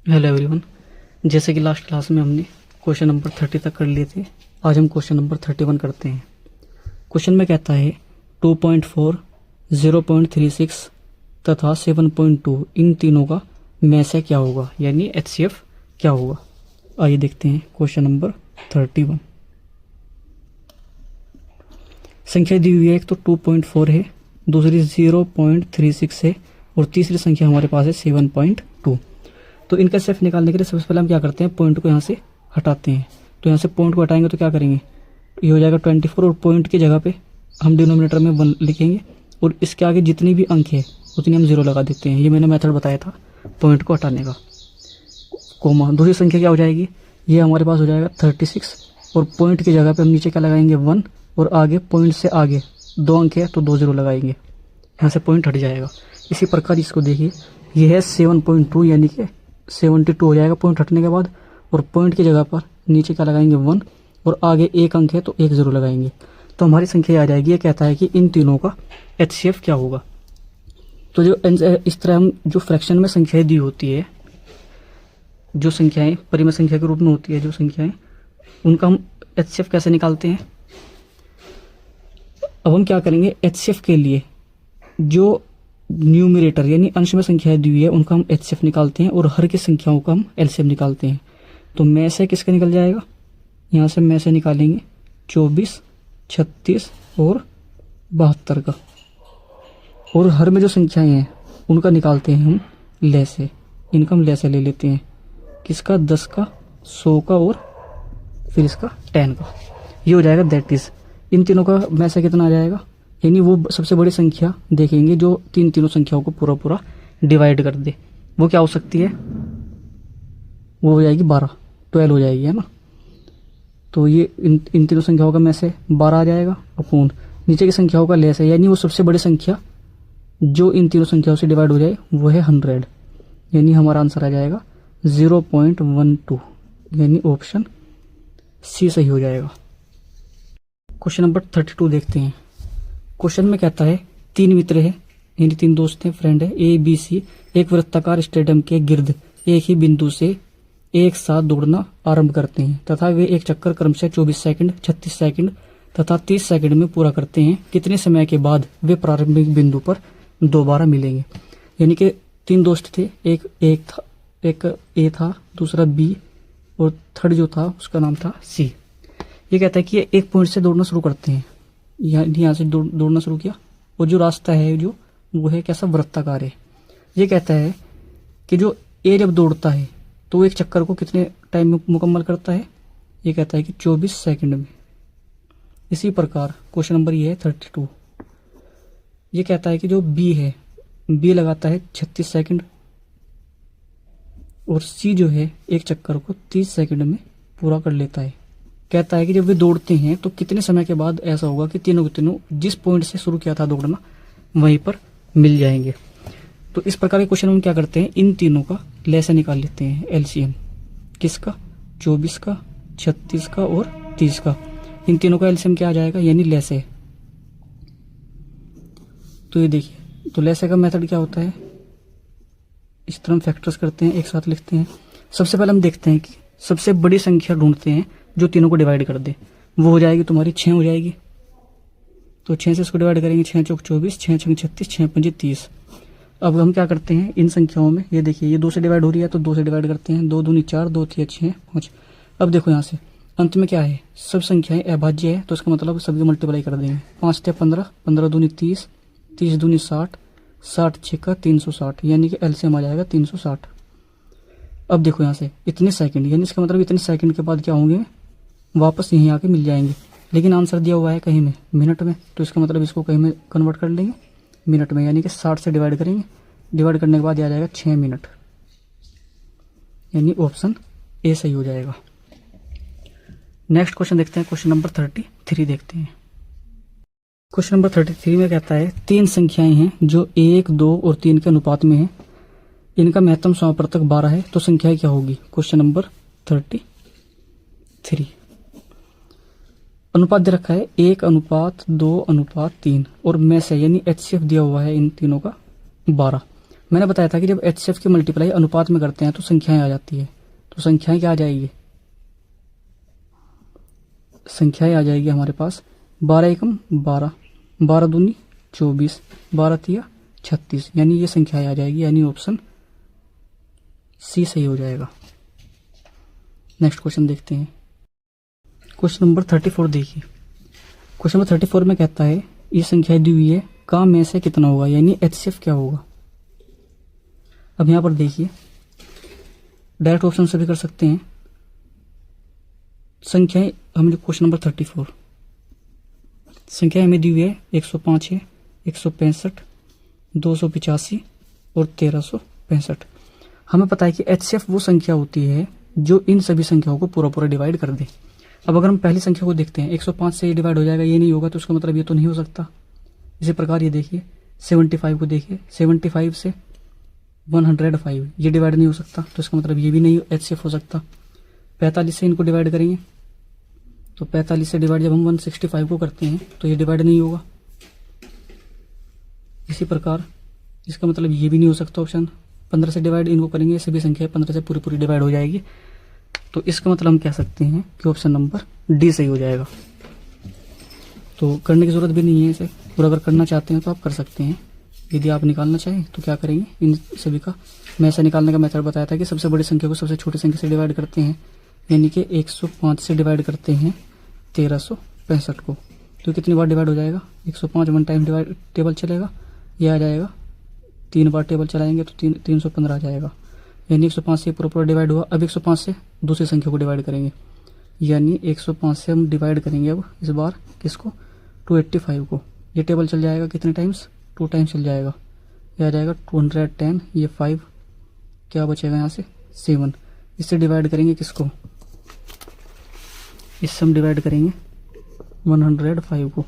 Hello everyone. जैसे कि last class में हमने क्वेश्चन नंबर 30 तक कर लिए थे, आज हम क्वेश्चन नंबर 31 करते हैं। क्वेश्चन में कहता है 2.4, 0.36 तथा 7.2 इन तीनों का मैसे क्या होगा, यानी एचसीएफ क्या होगा। आइए देखते हैं क्वेश्चन नंबर 31। संख्या दी हुई है, एक तो 2.4 है, दूसरी 0.36 है और तीसरी संख्या हमारे पास है 7.2। तो इनका सेफ निकालने के लिए सबसे पहले हम क्या करते हैं, पॉइंट को यहाँ से हटाते हैं। तो यहाँ से पॉइंट को हटाएंगे तो क्या करेंगे, ये हो जाएगा 24 और पॉइंट की जगह पे हम डिनोमिनेटर में 1 लिखेंगे और इसके आगे जितनी भी अंक है उतनी हम 0 लगा देते हैं। ये मैंने मेथड बताया था पॉइंट को हटाने का। कोमा दूसरी संख्या क्या हो जाएगी, ये हमारे पास हो जाएगा 36 और पॉइंट की जगह पे हम नीचे क्या लगाएंगे 1 और आगे पॉइंट से आगे 2 अंक है तो 2 0 लगाएंगे, यहाँ से पॉइंट हट जाएगा। इसी प्रकार इसको देखिए, ये है 7.2 यानी कि 72 हो जाएगा पॉइंट हटने के बाद, और पॉइंट की जगह पर नीचे क्या लगाएंगे 1 और आगे 1 अंक है तो 1 0 लगाएंगे, तो हमारी संख्या आ जाएगी। ये कहता है कि इन तीनों का एचसीएफ क्या होगा। तो जो इस तरह हम जो फ्रैक्शन में संख्याएं दी होती है, जो संख्याएं परिमेय संख्या के रूप में होती है, जो संख्याएं उनका हम एचसीएफ कैसे निकालते हैं। अब हम क्या करेंगे, एचसीएफ के लिए जो न्यूमरेटर यानी अंश में संख्याएं दी हुई है उनका हम एचसीएफ निकालते हैं और हर की संख्याओं का हम एलसीएम निकालते हैं। तो में से किसका निकल जाएगा, यहाँ से में से निकालेंगे 24, 36 और 72 का, और हर में जो संख्याएं हैं उनका निकालते हैं हम ले से। इनका हम ले से ले लेते हैं, किसका 10 का, 100 का और फिर इसका 10 का। ये हो जाएगा दैट इज, इन तीनों का में से कितना आ जाएगा, यानी वो सबसे बड़ी संख्या देखेंगे जो तीनों संख्याओं को पूरा पूरा डिवाइड कर दे। वो क्या हो सकती है, वो हो जाएगी 12 हो जाएगी, है ना। तो ये इन तीनों संख्याओं का में से 12 आ जाएगा अपॉन नीचे की संख्याओं का लेस है, यानी वो सबसे बड़ी संख्या जो इन तीनों संख्याओं से डिवाइड हो जाए वो है 100, यानी हमारा आंसर आ जाएगा 0.12, यानी ऑप्शन सी सही हो जाएगा। क्वेश्चन नंबर 32 देखते हैं। क्वेश्चन में कहता है 3 मित्र हैं, यानी 3 दोस्त हैं, फ्रेंड है, ए बी सी एक वृत्ताकार स्टेडियम के गिर्द एक ही बिंदु से एक साथ दौड़ना आरंभ करते हैं तथा वे एक चक्कर क्रमशः 24 सेकंड, 36 सेकंड तथा 30 सेकंड में पूरा करते हैं। कितने समय के बाद वे प्रारंभिक बिंदु पर दोबारा मिलेंगे। यानी कि 3 दोस्त थे, एक ए था, दूसरा बी और थर्ड जो था उसका नाम था सी। ये कहता है कि ये एक पॉइंट से दौड़ना शुरू करते हैं, यहाँ से दौड़ना शुरू किया और जो रास्ता है जो वो है कैसा, वृत्ताकार है। ये कहता है कि जो ए जब दौड़ता है तो वो एक चक्कर को कितने टाइम में मुकम्मल करता है, ये कहता है कि 24 सेकंड में। इसी प्रकार क्वेश्चन नंबर ये है 32। ये कहता है कि जो बी है, बी लगाता है 36 सेकंड और सी जो है एक चक्कर को 30 सेकंड में पूरा कर लेता है। कहता है कि जब वे दौड़ते हैं तो कितने समय के बाद ऐसा होगा कि तीनों के तीनों जिस पॉइंट से शुरू किया था दौड़ना वहीं पर मिल जाएंगे। तो इस प्रकार के क्वेश्चन हम क्या करते हैं, इन तीनों का लेसे निकाल लेते हैं एलसीएम। किसका, 24 का, 36 का और 30 का। इन तीनों का एलसीएम क्या आ जाएगा, यानी लेसे। तो ये देखिए, तो लेसे का मेथड क्या होता है, इस तरह हम फैक्टर्स करते हैं, एक साथ लिखते हैं। सबसे पहले हम देखते हैं कि सबसे बड़ी संख्या ढूंढते हैं जो तीनों को डिवाइड कर दे। वो हो जाएगी तुम्हारी 6 हो जाएगी। तो 6 से इसको डिवाइड करेंगे, 6 चौक 24, 6 छंग 36, 6 पंजे 30। अब हम क्या करते हैं, इन संख्याओं में ये देखिए ये 2 से डिवाइड हो रही है तो 2 से डिवाइड करते हैं, 2 दूनी 4, 2 3 6 5। अब देखो यहाँ से अंत में क्या है, सब संख्याएं अभाज्य है तो इसका मतलब सभी मल्टीप्लाई कर देंगे। 5 से 15, 15 दूनी 30, 30 दूनी 60, 60 6 360, यानी कि एलसीएम आ जाएगा 360। अब देखो यहाँ से इतने सेकंड, यानी इसका मतलब इतने सेकंड के बाद क्या होंगे, वापस यहीं आके मिल जाएंगे। लेकिन आंसर दिया हुआ है कहीं में मिनट में, तो इसका मतलब इसको कहीं में कन्वर्ट कर लेंगे मिनट में, यानी कि 60 से डिवाइड करेंगे। डिवाइड करने के बाद आ जाएगा 6 मिनट, यानी ऑप्शन ए सही हो जाएगा। नेक्स्ट क्वेश्चन देखते हैं, क्वेश्चन नंबर 33 देखते हैं। क्वेश्चन नंबर 33 में कहता है 3 संख्याएं हैं जो 1, 2 और 3 के अनुपात में है, इनका महत्तम समापवर्तक 12 है, तो संख्या क्या होगी। क्वेश्चन नंबर 33 अनुपात दे रखा है 1:2:3 और में से यानी एचसीएफ दिया हुआ है इन तीनों का 12। मैंने बताया था कि जब एचसीएफ की मल्टीप्लाई अनुपात में करते हैं तो संख्याएं आ जाती है। तो संख्याएं क्या आ जाएगी, संख्याएं आ जाएगी हमारे पास 12 एकम 12, 12 दूनी 24, 12 तिया 36, यानी ये संख्याएं आ जाएगी, यानी ऑप्शन सी सही हो जाएगा। नेक्स्ट क्वेश्चन देखते हैं। क्वेश्चन नंबर 34 देखिए। क्वेश्चन नंबर 34 में कहता है ये संख्याएं दी हुई है, का में से कितना होगा, यानी एचसीएफ क्या होगा। अब यहां पर देखिए, डायरेक्ट ऑप्शन से भी कर सकते हैं। संख्याएं हमें क्वेश्चन नंबर 34 संख्या हमें दी हुई है 105 है, 165, 285 और 1365। हमें पता है कि एचसीएफ वो संख्या होती है जो इन सभी संख्याओं को पूरा पूरा डिवाइड कर दे। अब अगर हम पहली संख्या को देखते हैं, 105 से ये डिवाइड हो जाएगा, ये नहीं होगा, तो उसका मतलब ये तो नहीं हो सकता। इसी प्रकार ये देखिए 75 को देखिए, 75 से 105 ये डिवाइड नहीं हो सकता, तो इसका मतलब ये भी नहीं एचसीएफ हो सकता। 45 से इनको डिवाइड करेंगे, तो 45 से डिवाइड जब हम 165 को करते हैं तो ये डिवाइड नहीं होगा। इसी प्रकार इसका मतलब ये भी नहीं हो सकता ऑप्शन। 15 से डिवाइड इनको करेंगे, सभी संख्या 15 से पूरी पूरी डिवाइड हो जाएगी, तो इसका मतलब हम कह सकते हैं कि ऑप्शन नंबर डी सही हो जाएगा। तो करने की जरूरत भी नहीं है इसे, और अगर करना चाहते हैं तो आप कर सकते हैं। यदि आप निकालना चाहें तो क्या करेंगे, इन सभी का मैं ऐसा निकालने का मेथड बताया था कि सबसे बड़ी संख्या को सबसे छोटी संख्या से डिवाइड करते हैं, यानी कि 105 से डिवाइड करते हैं 1365 को, तो कितनी बार डिवाइड हो जाएगा, 105 वन टाइम डिवाइड टेबल चलेगा, ये आ जाएगा 3 बार टेबल चलाएंगे तो 315 आ जाएगा, यानी 105 से पूरा पूरा डिवाइड हुआ। अब 105 से दूसरी संख्या को डिवाइड करेंगे, यानी 105 से हम डिवाइड करेंगे अब इस बार किसको, 285 को। ये टेबल चल जाएगा कितने टाइम्स, 2 टाइम्स चल जाएगा, यह आ जाएगा 210, ये 5, क्या बचेगा यहाँ से 7। इससे डिवाइड करेंगे किसको, इससे हम डिवाइड करेंगे 105 को,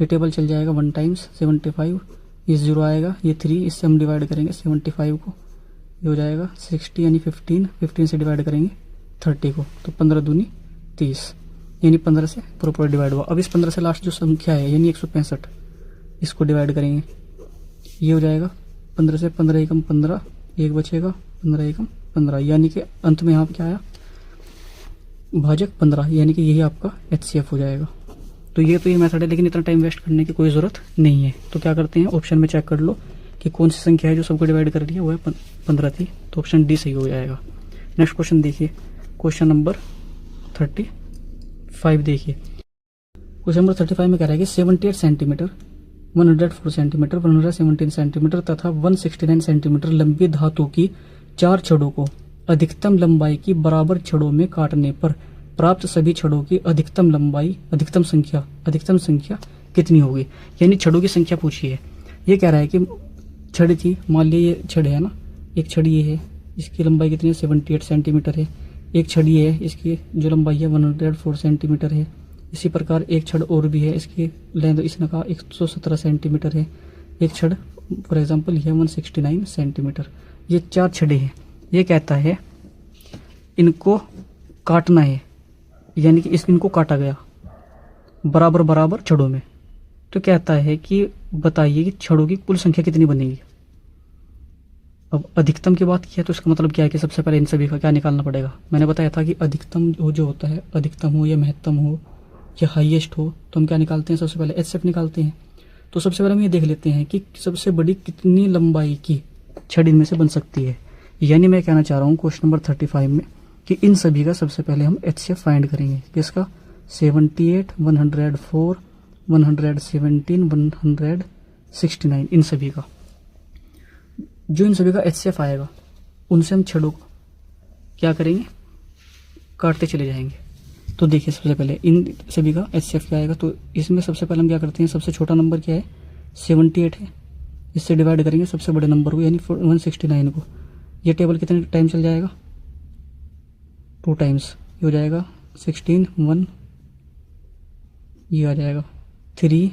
ये टेबल चल जाएगा 1 टाइम्स 75, ये 0 आएगा, ये 3, इससे हम डिवाइड करेंगे 75 को, ये हो जाएगा 60, यानी 15 से डिवाइड करेंगे 30 को, तो 15 दूनी 30, यानी 15 से पूरा डिवाइड हुआ। अब इस 15 से लास्ट जो संख्या है यानी 165, इसको डिवाइड करेंगे, ये हो जाएगा 15 से 15 एकम 15, एक बचेगा 15 एकम 15, यानी कि अंत में यहाँ क्या आया, भाजक 15, यानी कि यही आपका एचसीएफ हो जाएगा। तो ये मेथड है, लेकिन इतना टाइम वेस्ट करने की कोई ज़रूरत नहीं है। तो क्या करते हैं, ऑप्शन में चेक कर लो कि कौन सी संख्या है जो सबको डिवाइड कर रही है, वो है 15 थी, तो ऑप्शन डी सही हो जाएगा। नेक्स्ट क्वेश्चन देखिए, क्वेश्चन नंबर 35 देखिए। क्वेश्चन नंबर 35 में कह रहा है कि 78 सेंटीमीटर, 104 सेंटीमीटर, 117 सेंटीमीटर तथा 169 सेंटीमीटर लंबी धातु की 4 छड़ों को अधिकतम लंबाई की बराबर छड़ों में काटने पर प्राप्त सभी छड़ों की अधिकतम लंबाई, अधिकतम संख्या कितनी होगी। यानी छड़ों की संख्या पूछी है। ये कह रहा है कि छड़ थी, मान लीजिए ये छड़ है ना, एक छड़ ये है, इसकी लंबाई कितनी है 78 सेंटीमीटर है। एक छड़ ये है, इसकी जो लंबाई है 104 सेंटीमीटर है। इसी प्रकार एक छड़ और भी है, इसकी लेंथ इसने कहा 117 सेंटीमीटर है। एक छड़ फॉर एग्जांपल ये 169 सेंटीमीटर। ये 4 छड़े हैं। ये कहता है इनको काटना है, यानी कि इनको काटा गया बराबर बराबर छड़ों में। तो कहता है कि बताइए कि छड़ों की कुल संख्या कितनी बनेगी। अब अधिकतम की बात की है तो इसका मतलब क्या है कि सबसे पहले इन सभी का क्या निकालना पड़ेगा। मैंने बताया था कि अधिकतम जो होता है, अधिकतम हो या महत्तम हो या हाईएस्ट हो, तो हम क्या निकालते हैं, सबसे पहले एचसीएफ निकालते हैं। तो सबसे पहले हम ये देख लेते हैं कि सबसे बड़ी कितनी लंबाई की छड़ इनमें से बन सकती है। यानी मैं कहना चाह रहा हूँ क्वेश्चन नंबर 35 में कि इन सभी का सबसे पहले हम एचसीएफ फाइंड करेंगे। किसका, 78, 104, 117, 169, इन सभी का। जो इन सभी का एचसीएफ आएगा उनसे हम छड़ों को क्या करेंगे, काटते चले जाएंगे। तो देखिए सबसे पहले इन सभी का एचसीएफ क्या आएगा। तो इसमें सबसे पहले हम क्या करते हैं, सबसे छोटा नंबर क्या है 78 है, इससे डिवाइड करेंगे सबसे बड़े नंबर को यानी 169 को। ये टेबल कितने टाइम चल जाएगा, 2 टाइम्स। ये हो जाएगा 16, 1, ये आ जाएगा 3,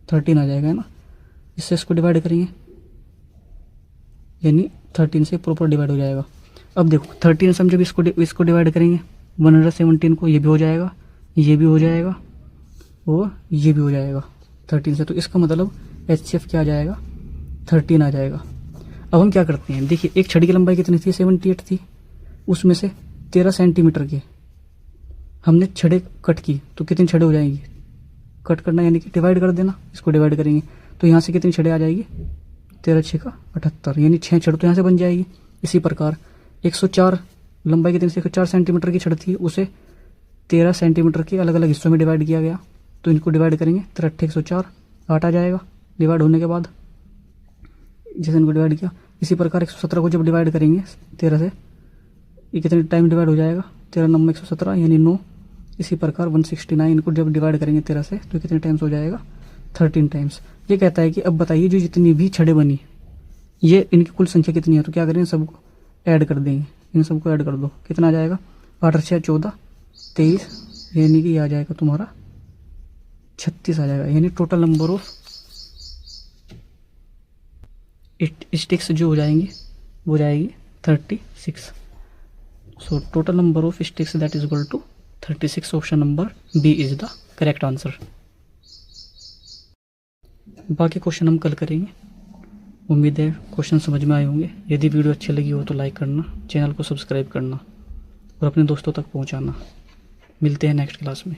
13 आ जाएगा, है ना। इससे इसको डिवाइड करेंगे यानी 13 से प्रॉपर डिवाइड हो जाएगा। अब देखो 13 से हम जब इसको डिवाइड करेंगे 117 को, ये भी हो जाएगा, ये भी हो जाएगा और ये भी हो जाएगा 13 से। तो इसका मतलब एचसीएफ क्या आ जाएगा, 13 आ जाएगा। अब हम क्या करते हैं, देखिए एक छड़ी की लंबाई कितनी थी, 78 थी, उसमें से 13 सेंटीमीटर की हमने छड़े कट की, तो कितनी छड़े हो जाएंगी, कट करना यानी कि डिवाइड कर देना, इसको डिवाइड करेंगे तो यहाँ से कितनी छड़े आ जाएगी, 13 6 का 78, यानी 6 छड़ तो यहाँ से बन जाएगी। इसी प्रकार 104 लंबाई कितनी थी, 104 सेंटीमीटर की छड़ थी, उसे 13 सेंटीमीटर के अलग अलग हिस्सों में डिवाइड किया गया, तो इनको डिवाइड करेंगे 13 104 8 आ जाएगा डिवाइड होने के बाद, जैसे इनको डिवाइड किया। इसी प्रकार 117 को जब डिवाइड करेंगे 13 से, ये कितने टाइम डिवाइड हो जाएगा, 13 9 117 यानी 9। इसी प्रकार 169 को जब डिवाइड करेंगे 13 से तो कितने टाइम्स हो जाएगा, 13 टाइम्स। ये कहता है कि अब बताइए जो जितनी भी छड़ें बनी ये इनकी कुल संख्या कितनी है, तो क्या करेंगे सबको ऐड कर देंगे, इन सबको ऐड कर दो, कितना आ जाएगा 8 6 14 23, यानी कि आ जाएगा तुम्हारा 36 आ जाएगा, यानी टोटल नंबर ऑफ स्टिक्स जो हो जाएंगी वो जाएगी 36। So total number of sticks that is equal to 36। Option number B is the correct answer. बाकी क्वेश्चन हम कल करेंगे। उम्मीद है क्वेश्चन समझ में आए होंगे। यदि वीडियो अच्छी लगी हो तो लाइक करना, चैनल को सब्सक्राइब करना और अपने दोस्तों तक पहुंचाना। मिलते हैं नेक्स्ट क्लास में।